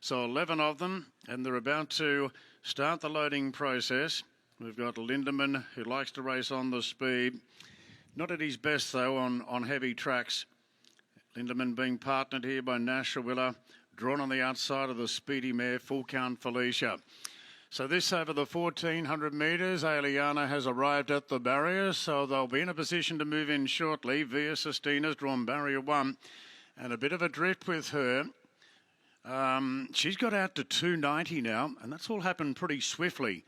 So 11 of them, and they're about to start the loading process. We've got Lindemann, who likes to race on the speed. Not at his best, though, on heavy tracks. Lindemann being partnered here by Nashawilla, drawn on the outside of the speedy mare, Full Count Felicia. So this over the 1,400 metres, Aliana has arrived at the barrier, so they'll be in a position to move in shortly. Via Sistina's drawn barrier 1, and a bit of a drift with her. She's got out to 290 now, and that's all happened pretty swiftly.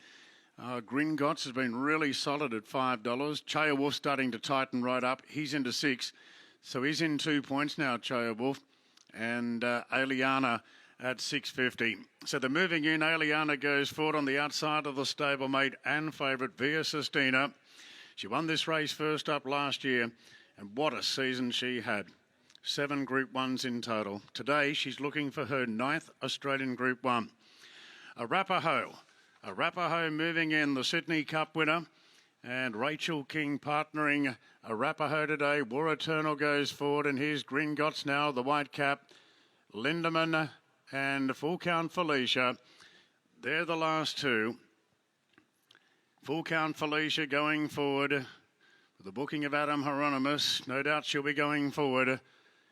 Gringotts has been really solid at $5. Chaya Wolf starting to tighten right up. He's into 6, so he's in 2 points now, Chaya Wolf, and Aliana at 650. So they're moving in. Aliana goes forward on the outside of the stablemate and favourite Via Sistina. She won this race first up last year, and what a season she had. 7 Group 1s in total. Today, she's looking for her 9th Australian Group 1. Arapaho moving in, the Sydney Cup winner. And Rachel King partnering Arapaho today. War Eternal goes forward, and here's Gringotts now, the white cap. Lindemann and Full Count Felicia. They're the last two. Full Count Felicia going forward. With the booking of Adam Hieronymus, no doubt she'll be going forward.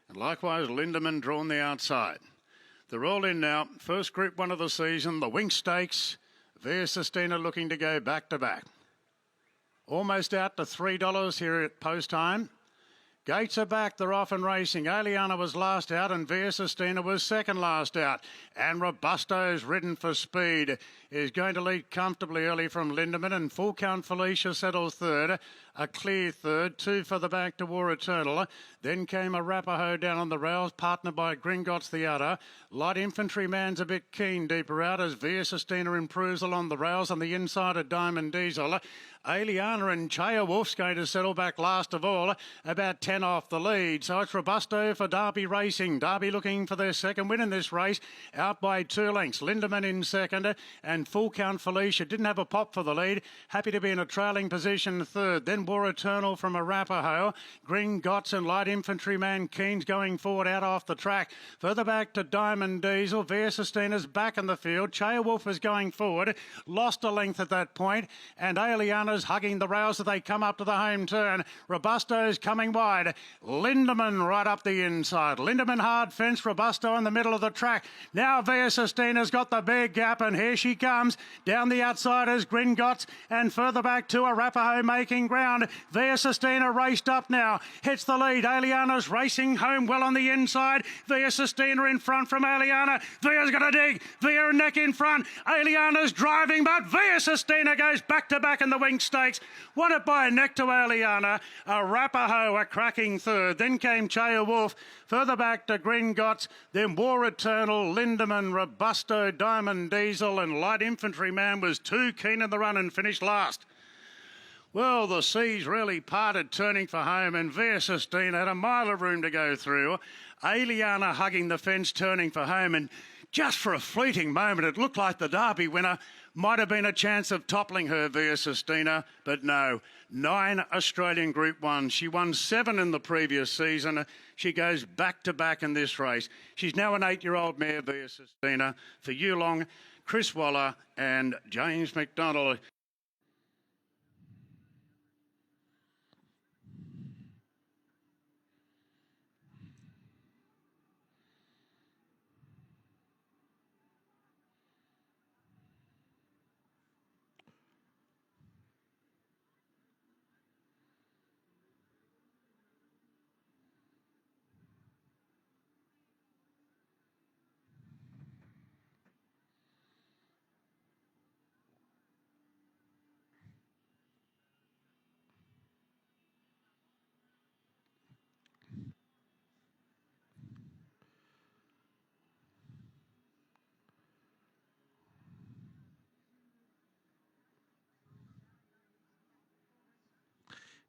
And likewise, Lindemann drawn the outside. They're all in now. First Group 1 of the season, the Winx Stakes. Via Sistina looking to go back to back. Almost out to $3 here at post time. Gates are back, they're off and racing. Aliana was last out and Via Sistina was second last out. And Robusto's ridden for speed is going to lead comfortably early from Lindemann, and Full Count Felicia settles third. A clear third, 2 for the back to War Eternal. Then came Arapaho down on the rails, partnered by Gringotts the other. Light Infantryman's a bit keen deeper out as Via Sistina improves along the rails on the inside of Diamond Diesel. Aliana and Chaya Wolf's going to settle back last of all, about 10 off the lead. So it's Robusto for Derby Racing. Derby looking for their second win in this race, out by 2 lengths. Lindemann in second, and Full Count Felicia didn't have a pop for the lead. Happy to be in a trailing position third. Then War Eternal from Arapaho. Gringotts and Light Infantryman Keen's going forward out off the track. Further back to Diamond Diesel. Via Sistina's back in the field. Chaya Wolf is going forward. Lost a length at that point, and Aliana's hugging the rails as they come up to the home turn. Robusto's coming wide. Lindemann right up the inside. Lindemann hard fence. Robusto in the middle of the track. Now Via Sistina's got the big gap, and here she comes. Down the outside is Gringotts, and further back to Arapaho making ground. Via Sistina raced up now. Hits the lead. Aliana's racing home well on the inside. Via Sistina in front from Aliana. Via's got to dig. Via neck in front. Aliana's driving, but Via Sistina goes back to back in the Winx Stakes. Won it by a neck to Aliana. Arapaho a cracking third. Then came Chaya Wolf. Further back to Gringotts. Then War Eternal, Lindemann, Robusto, Diamond Diesel, and Light Infantryman was too keen in the run and finished last. Well, the seas really parted, turning for home, and Via Sistina had a mile of room to go through. Aliana hugging the fence, turning for home, and just for a fleeting moment, it looked like the Derby winner might have been a chance of toppling her, Via Sistina, but no. 9 Australian Group 1. She won 7 in the previous season. She goes back to back in this race. She's now an 8-year-old mare, Via Sistina, for Yulong, Chris Waller and James McDonald.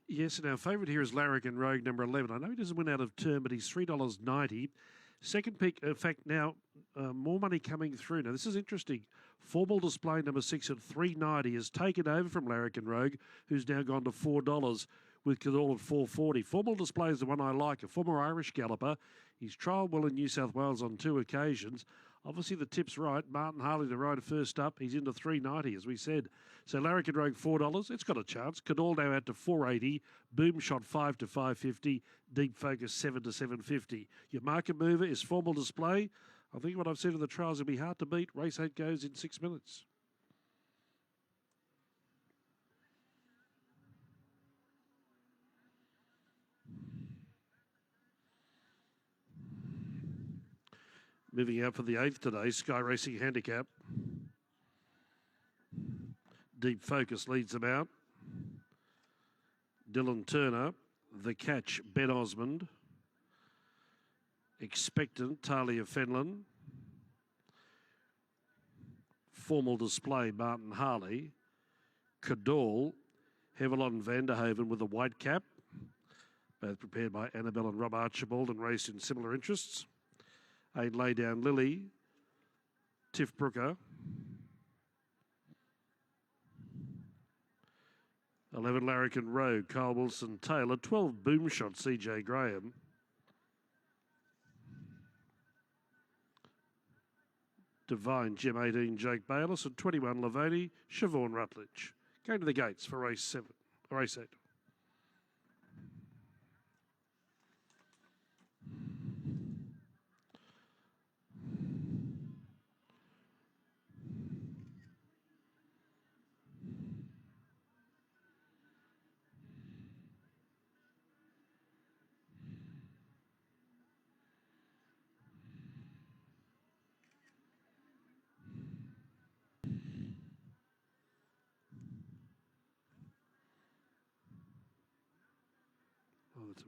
Yes, and our favourite here is Larrikin Rogue, number 11. I know he doesn't win out of turn, but he's $3.90. Second pick, in fact, now more money coming through. Now, this is interesting. Formal display number 6 at $3.90 has taken over from Larrikin Rogue, who's now gone to $4 with Cadall at $4.40. Formal display is the one I like, a former Irish galloper. He's trialled well in New South Wales on 2 occasions. Obviously, the tip's right. Martin Harley, the rider first up. He's into $3.90, as we said. So Larrikin Rogue, $4. It's got a chance. Cador now out to $4.80. Boom Shot, $5 to $5.50. Deep Focus, $7 to $7.50. Your market mover is Formal Display. I think what I've said in the trials will be hard to beat. Race 8 goes in 6 minutes. Moving out for the 8th today, Sky Racing Handicap. Deep Focus leads them out. Dylan Turner, The Catch, Ben Osmond. Expectant, Talia Fenlon. Formal Display, Martin Harley. Cador, Hevelon Vanderhoven with a white cap. Both prepared by Annabelle and Rob Archibald and raced in similar interests. 8 Laydown Lily, Tiff Brooker. 11 Larrikin Rogue, Kyle Wilson Taylor. 12 Boom Shot, CJ Graham. Divine Gem 18, Jake Bayliss, and 21 Lavoni, Siobhan Rutledge. Going to the gates for race 8. Oh, that's